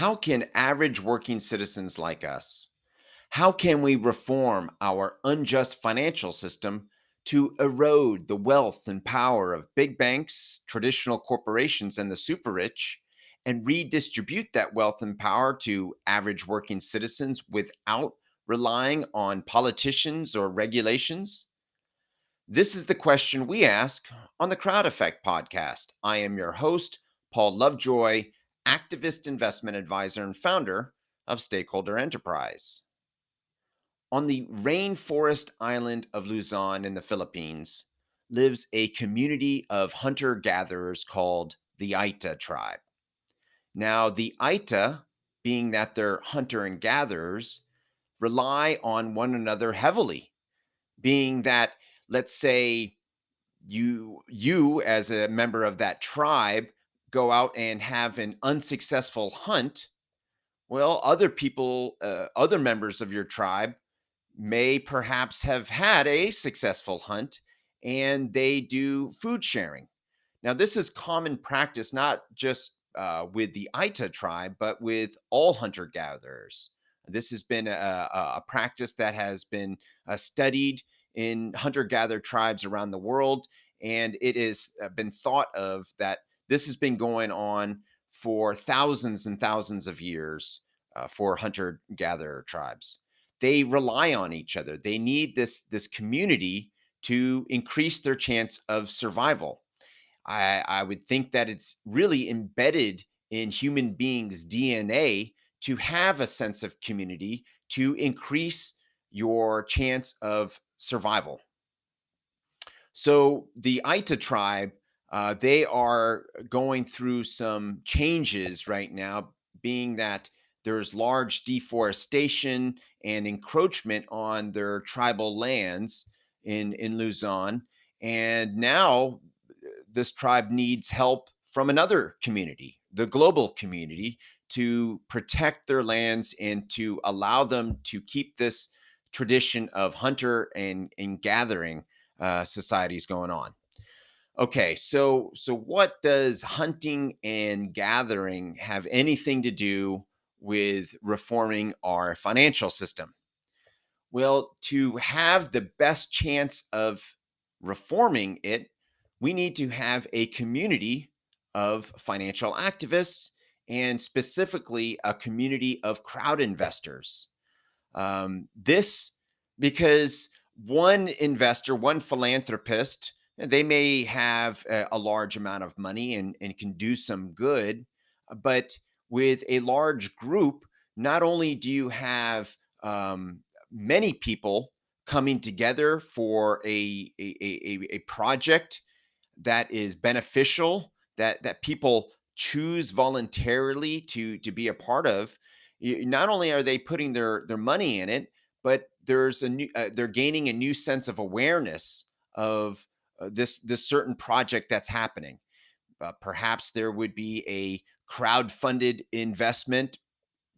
How can average working citizens like us, how can we reform our unjust financial system to erode the wealth and power of big banks, traditional corporations, and the super rich, and redistribute that wealth and power to average working citizens without relying on politicians or regulations? This is the question we ask on the Crowd Effect podcast. I am your host, Paul Lovejoy, activist investment advisor and founder of Stakeholder Enterprise. On the rainforest island of Luzon in the Philippines lives a community of hunter gatherers called the Aita tribe. Now, the Aita, being that they're hunter and gatherers, rely on one another heavily, being that, let's say, you as a member of that tribe go out and have an unsuccessful hunt. Well, other members of your tribe may perhaps have had a successful hunt, and they do food sharing. Now, this is common practice, not just with the Aita tribe, but with all hunter gatherers. This has been a practice that has been studied in hunter gatherer tribes around the world. And it has been thought of that this has been going on for thousands and thousands of years for hunter gatherer tribes. They rely on each other. They need this community to increase their chance of survival. I would think that it's really embedded in human beings' DNA to have a sense of community to increase your chance of survival. So the Aita tribe, they are going through some changes right now, being that there's large deforestation and encroachment on their tribal lands in Luzon, and now this tribe needs help from another community, the global community, to protect their lands and to allow them to keep this tradition of hunter and gathering societies going on. Okay, so what does hunting and gathering have anything to do with reforming our financial system? Well, to have the best chance of reforming it, we need to have a community of financial activists and specifically a community of crowd investors. This because one investor, one philanthropist, they may have a large amount of money and can do some good, but with a large group, not only do you have many people coming together for a project that is beneficial, that people choose voluntarily to be a part of. Not only are they putting their money in it, but they're gaining a new sense of awareness of this certain project that's happening. Perhaps there would be a crowd-funded investment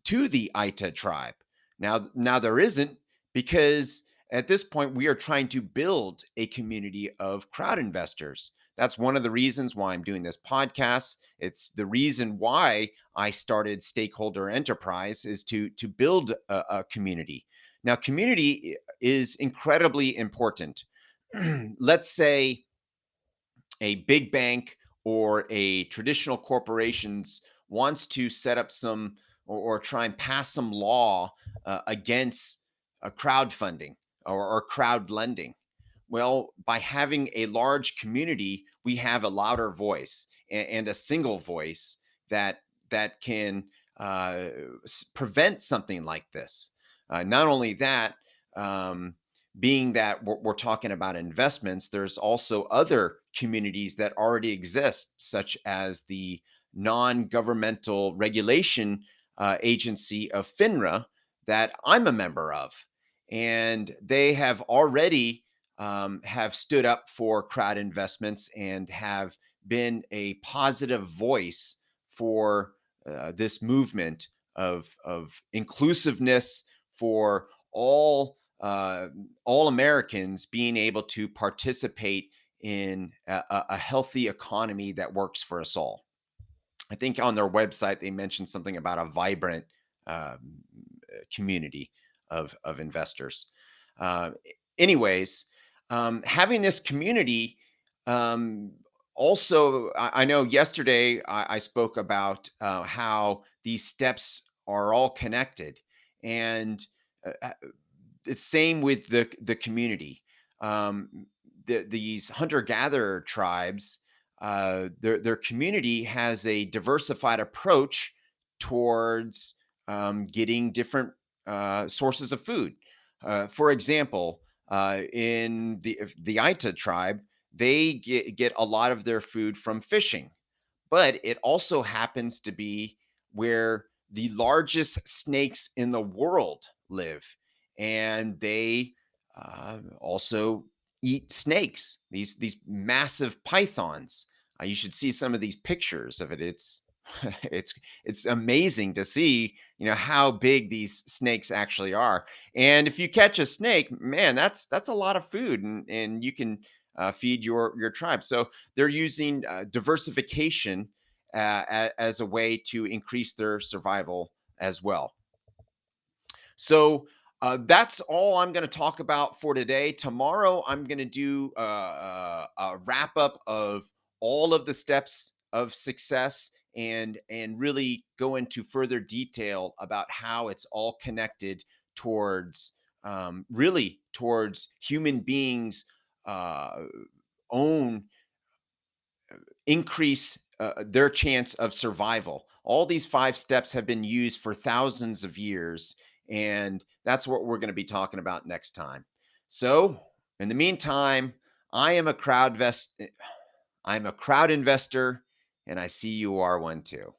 to the Aita tribe. Now there isn't, because at this point we are trying to build a community of crowd investors. That's one of the reasons why I'm doing this podcast. It's the reason why I started Stakeholder Enterprise, is to build a community. Now, community is incredibly important. Let's say a big bank or a traditional corporations wants to set up some or try and pass some law against crowdfunding or crowd lending. Well, by having a large community, we have a louder voice and a single voice that can uh, prevent something like this. Not only that, um, being that we're talking about investments, there's also other communities that already exist, such as the non-governmental regulation agency of FINRA that I'm a member of, and they have already have stood up for crowd investments and have been a positive voice for this movement of inclusiveness for all Americans being able to participate in a healthy economy that works for us all. I think on their website they mentioned something about a vibrant community of investors. Uh, anyways, having this community, um, also, I know yesterday I spoke about how these steps are all connected, and it's same with the community. These hunter gatherer tribes, their community has a diversified approach towards getting different sources of food. For example, in the Aita tribe, they get a lot of their food from fishing, but it also happens to be where the largest snakes in the world live, and they also eat snakes. These massive pythons. You should see some of these pictures of it. It's it's it's amazing to see, how big these snakes actually are. And if you catch a snake, man, that's a lot of food, and you can feed your tribe. So they're using diversification as a way to increase their survival as well. So that's all I'm going to talk about for today. Tomorrow, I'm going to do a wrap up of all of the steps of success, and really go into further detail about how it's all connected towards really towards human beings' uh, own increase their chance of survival. All these five steps have been used for thousands of years, and that's what we're going to be talking about next time. So, in the meantime, I am a crowd vest. I'm a crowd investor, and I see you are one too.